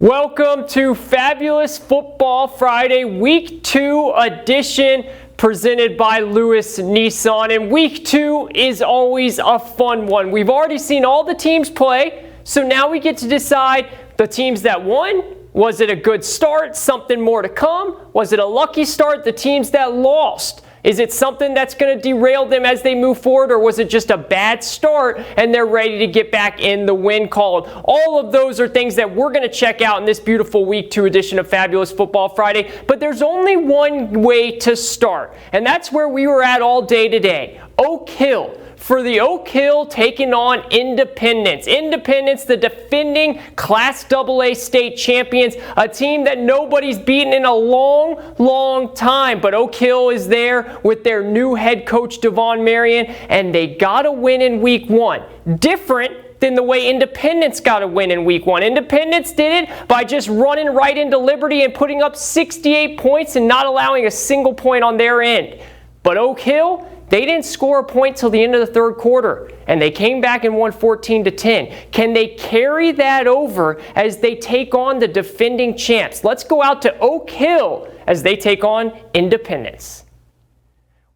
Welcome to Fabulous Football Friday, Week 2 edition, presented by Lewis Nissan. And Week 2 is always a fun one. We've already seen all the teams play, so now we get to decide the teams that won. Was it a good start? Something more to come? Was it a lucky start? The teams that lost. Is it something that's going to derail them as they move forward, or was it just a bad start and they're ready to get back in the win column? All of those are things that we're going to check out in this beautiful Week 2 edition of Fabulous Football Friday. But there's only one way to start, and that's where we were at all day today. Oak Hill. For the Oak Hill taking on Independence. Independence, the defending Class AA state champions, a team that nobody's beaten in a long time. But Oak Hill is there with their new head coach, Devon Marion, and they got a win in Week 1. Different than the way Independence got a win in Week 1. Independence did it by just running right into Liberty and putting up 68 points and not allowing a single point on their end. But Oak Hill, they didn't score a point till the end of the third quarter, and they came back and won 14-10. Can they carry that over as they take on the defending champs? Let's go out to Oak Hill as they take on Independence.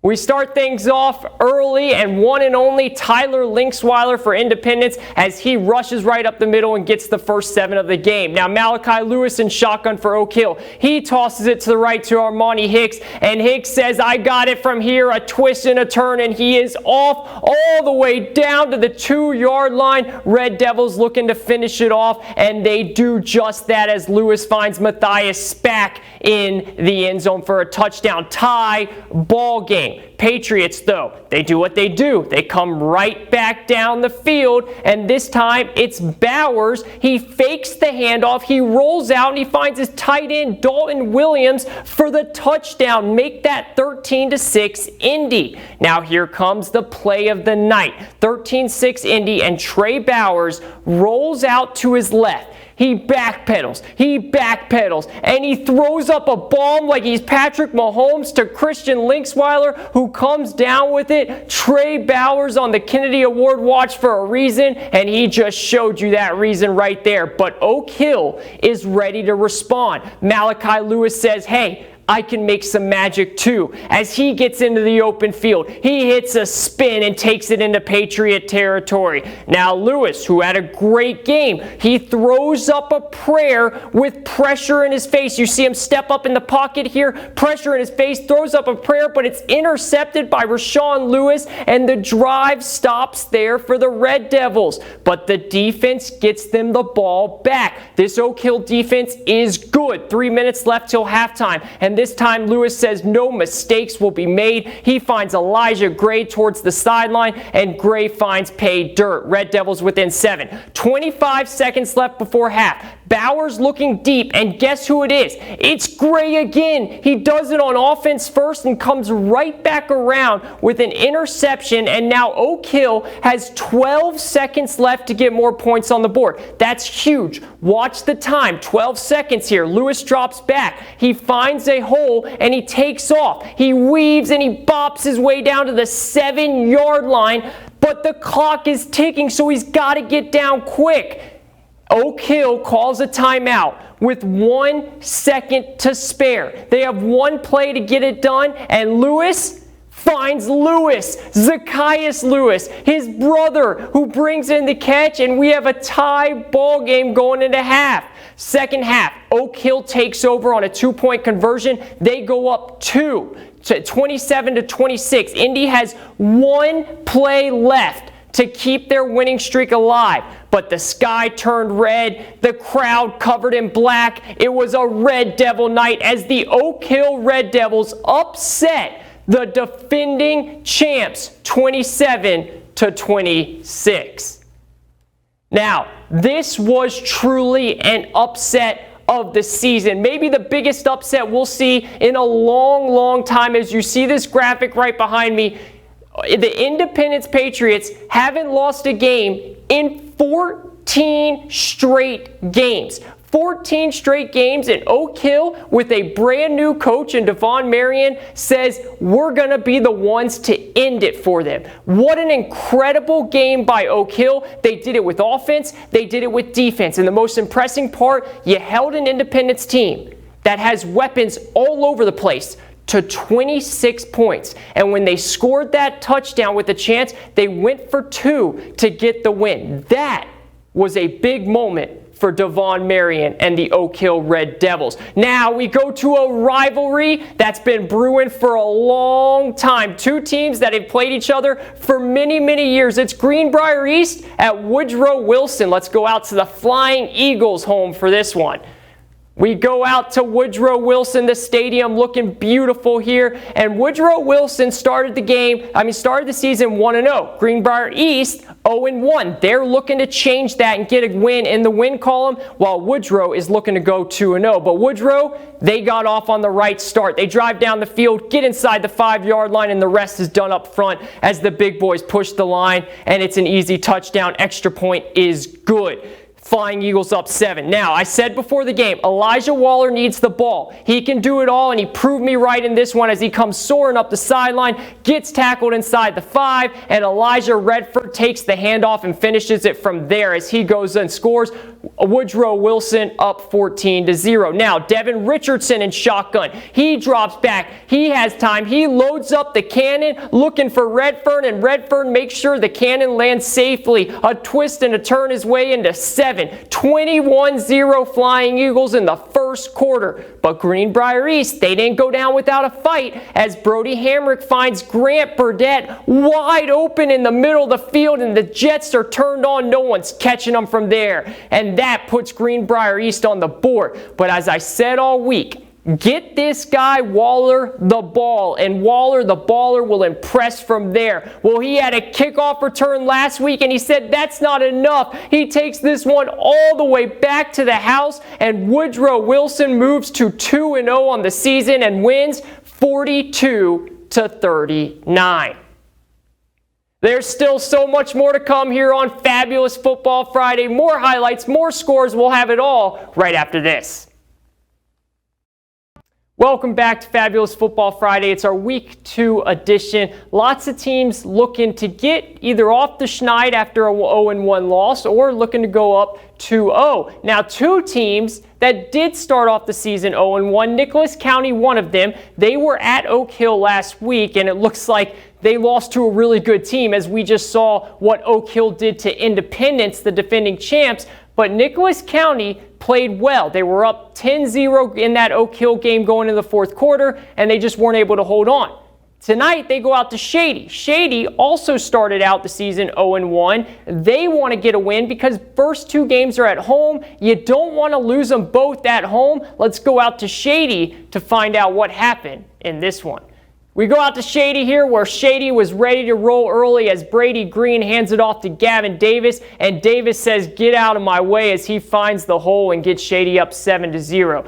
We start things off early, and one and only Tyler Linksweiler for Independence as he rushes right up the middle and gets the first 7 of the game. Now Malachi Lewis in shotgun for Oak Hill. He tosses it to the right to Armani Hicks, and Hicks says, "I got it from here," a twist and a turn, and he is off all the way down to the 2-yard line. Red Devils looking to finish it off, and they do just that as Lewis finds Matthias Spack in the end zone for a touchdown. Tie ball game. Patriots, though, they do what they do. They come right back down the field, and this time it's Bowers. He fakes the handoff, he rolls out, and he finds his tight end, Dalton Williams, for the touchdown. Make that 13-6 Indy. Now here comes the play of the night. 13-6 Indy, and Trey Bowers rolls out to his left. He backpedals, and he throws up a bomb like he's Patrick Mahomes to Christian Linksweiler, who comes down with it. Trey Bowers on the Kennedy Award watch for a reason, and he just showed you that reason right there. But Oak Hill is ready to respond. Malachi Lewis says, "Hey, I can make some magic too." As he gets into the open field, he hits a spin and takes it into Patriot territory. Now Lewis, who had a great game, he throws up a prayer with pressure in his face. You see him step up in the pocket here, pressure in his face, throws up a prayer, but it's intercepted by Rashawn Lewis, and the drive stops there for the Red Devils. But the defense gets them the ball back. This Oak Hill defense is good. 3 minutes left till halftime, and this time Lewis says no mistakes will be made. He finds Elijah Gray towards the sideline, and Gray finds Pay Dirt. Red Devils within 7. 25 seconds left before half. Bowers looking deep, and guess who it is? It's Gray again. He does it on offense first and comes right back around with an interception, and now Oak Hill has 12 seconds left to get more points on the board. That's huge. Watch the time. 12 seconds here. Lewis drops back. He finds a hole, and he takes off. He weaves, and he bops his way down to the 7-yard line, but the clock is ticking, so he's got to get down quick. Oak Hill calls a timeout with 1 second to spare. They have one play to get it done, and Lewis finds Zacchaeus Lewis, his brother, who brings in the catch, and we have a tie ball game going into half. Second half, Oak Hill takes over on a 2-point conversion. They go up 2 to 27-26. Indy has one play left to keep their winning streak alive. But the sky turned red, the crowd covered in black. It was a Red Devil night as the Oak Hill Red Devils upset the defending champs 27-26. Now, this was truly an upset of the season. Maybe the biggest upset we'll see in a long time. As you see this graphic right behind me, the Independence Patriots haven't lost a game in 14 straight games. 14 straight games in Oak Hill with a brand new coach in Devon Marion says we're going to be the ones to end it for them. What an incredible game by Oak Hill. They did it with offense. They did it with defense. And the most impressive part, you held an Independence team that has weapons all over the place to 26 points. And when they scored that touchdown with a chance, they went for 2 to get the win. That was a big moment for Devon Marion and the Oak Hill Red Devils. Now we go to a rivalry that's been brewing for a long time. Two teams that have played each other for many, many years. It's Greenbrier East at Woodrow Wilson. Let's go out to the Flying Eagles home for this one. We go out to Woodrow Wilson, the stadium looking beautiful here. And Woodrow Wilson started the season 1-0. Greenbrier East 0-1. They're looking to change that and get a win in the win column, while Woodrow is looking to go 2-0. But Woodrow, they got off on the right start. They drive down the field, get inside the 5-yard line, and the rest is done up front as the big boys push the line, and it's an easy touchdown. Extra point is good. Flying Eagles up 7. Now, I said before the game, Elijah Waller needs the ball. He can do it all, and he proved me right in this one as he comes soaring up the sideline, gets tackled inside the 5, and Elijah Redford takes the handoff and finishes it from there as he goes and scores. Woodrow Wilson up 14-0. Now, Devin Richardson in shotgun. He drops back. He has time. He loads up the cannon looking for Redford, and Redford makes sure the cannon lands safely. A twist and a turn his way into 7. 21-0 Flying Eagles in the first quarter. But Greenbrier East, they didn't go down without a fight as Brody Hamrick finds Grant Burdett wide open in the middle of the field, and the Jets are turned on. No one's catching them from there. And that puts Greenbrier East on the board. But as I said all week, get this guy Waller the ball, and Waller the baller will impress from there. Well, he had a kickoff return last week, and he said that's not enough. He takes this one all the way back to the house, and Woodrow Wilson moves to 2-0 on the season and wins 42-39. There's still so much more to come here on Fabulous Football Friday. More highlights, more scores. We'll have it all right after this. Welcome back to Fabulous Football Friday. It's our Week 2 edition. Lots of teams looking to get either off the schneid after a 0-1 loss or looking to go up 2-0. Now, two teams that did start off the season 0-1, Nicholas County, one of them, they were at Oak Hill last week, and it looks like they lost to a really good team, as we just saw what Oak Hill did to Independence, the defending champs. But Nicholas County played well. They were up 10-0 in that Oak Hill game going into the fourth quarter, and they just weren't able to hold on. Tonight, they go out to Shady. Shady also started out the season 0-1. They want to get a win because first two games are at home. You don't want to lose them both at home. Let's go out to Shady to find out what happened in this one. We go out to Shady here, where Shady was ready to roll early as Brady Green hands it off to Gavin Davis, and Davis says, "Get out of my way," as he finds the hole and gets Shady up 7-0.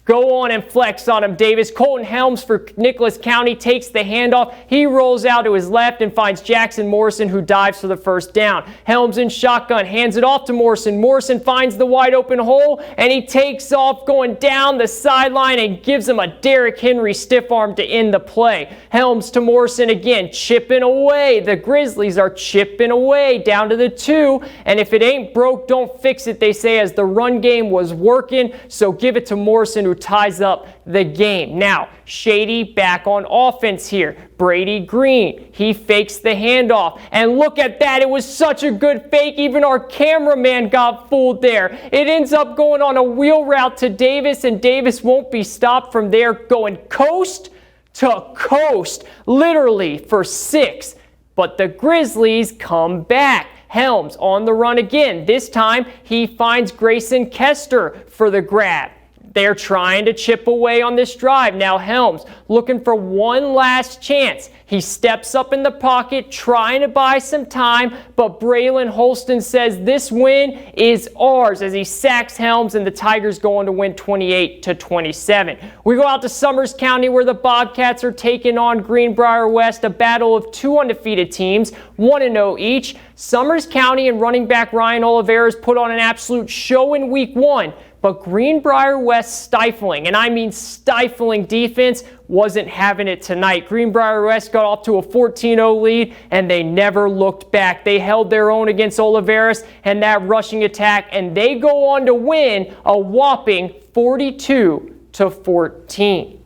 Go on and flex on him, Davis. Colton Helms for Nicholas County takes the handoff. He rolls out to his left and finds Jackson Morrison, who dives for the first down. Helms in shotgun, hands it off to Morrison. Morrison finds the wide open hole, and he takes off going down the sideline and gives him a Derrick Henry stiff arm to end the play. Helms to Morrison again, chipping away. The Grizzlies are chipping away down to the 2, and if it ain't broke, don't fix it, they say, as the run game was working. So give it to Morrison, who ties up the game. Now, Shady back on offense here. Brady Green, he fakes the handoff. And look at that. It was such a good fake. Even our cameraman got fooled there. It ends up going on a wheel route to Davis, and Davis won't be stopped from there, going coast to coast, literally for 6. But the Grizzlies come back. Helms on the run again. This time, he finds Grayson Kester for the grab. They're trying to chip away on this drive. Now Helms looking for one last chance. He steps up in the pocket, trying to buy some time, but Braylon Holston says this win is ours as he sacks Helms, and the Tigers go on to win 28-27. We go out to Summers County, where the Bobcats are taking on Greenbrier West, a battle of two undefeated teams, 1-0 each. Summers County and running back Ryan Oliveras put on an absolute show in week 1. but Greenbrier West stifling, and I mean stifling defense, wasn't having it tonight. Greenbrier West got off to a 14-0 lead, and they never looked back. They held their own against Oliveris and that rushing attack, and they go on to win a whopping 42-14.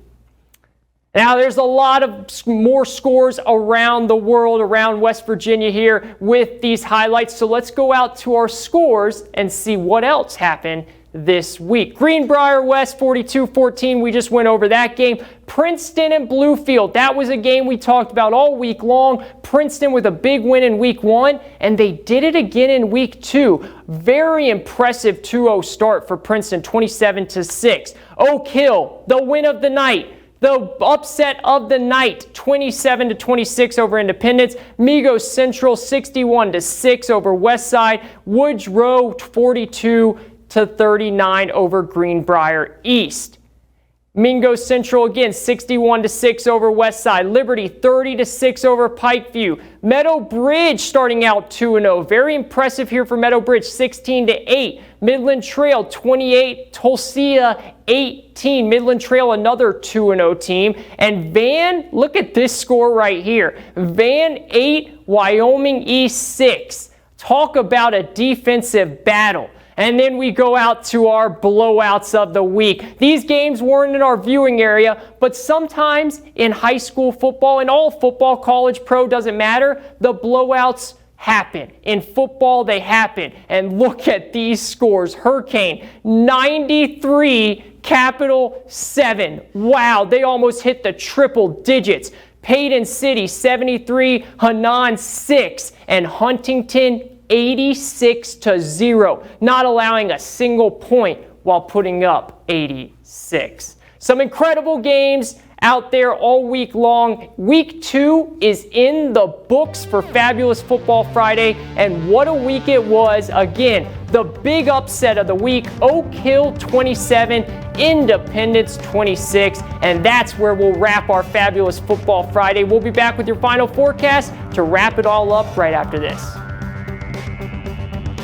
Now, there's a lot of more scores around the world, around West Virginia here with these highlights. So let's go out to our scores and see what else happened this week. Greenbrier West 42-14. We just went over that game. Princeton and Bluefield. That was a game we talked about all week long. Princeton with a big win in week 1, and they did it again in week 2. Very impressive 2-0 start for Princeton, 27-6. Oak Hill, the win of the night. The upset of the night, 27-26 over Independence. Migos Central, 61-6 over Westside. Woods Row, 42-39 over Greenbrier East. Mingo Central again, 61-6 over Westside. Liberty, 30-6 over Pikeview. Meadow Bridge starting out 2-0. Very impressive here for Meadow Bridge, 16-8. Midland Trail, 28. Tulsia, 18. Midland Trail, another 2-0 team. And Van, look at this score right here. Van, 8. Wyoming East, 6. Talk about a defensive battle. And then we go out to our blowouts of the week. These games weren't in our viewing area, but sometimes in high school football, and all football, college, pro, doesn't matter, the blowouts happen. In football, they happen. And look at these scores. Hurricane, 93, Capital, 7. Wow, they almost hit the triple digits. Payton City, 73, Hannan, 6, and Huntington, 86-0, not allowing a single point while putting up 86. Some incredible games out there all week long. Week 2 is in the books for Fabulous Football Friday, and what a week it was. Again, the big upset of the week, Oak Hill 27, Independence 26, and that's where we'll wrap our Fabulous Football Friday. We'll be back with your final forecast to wrap it all up right after this.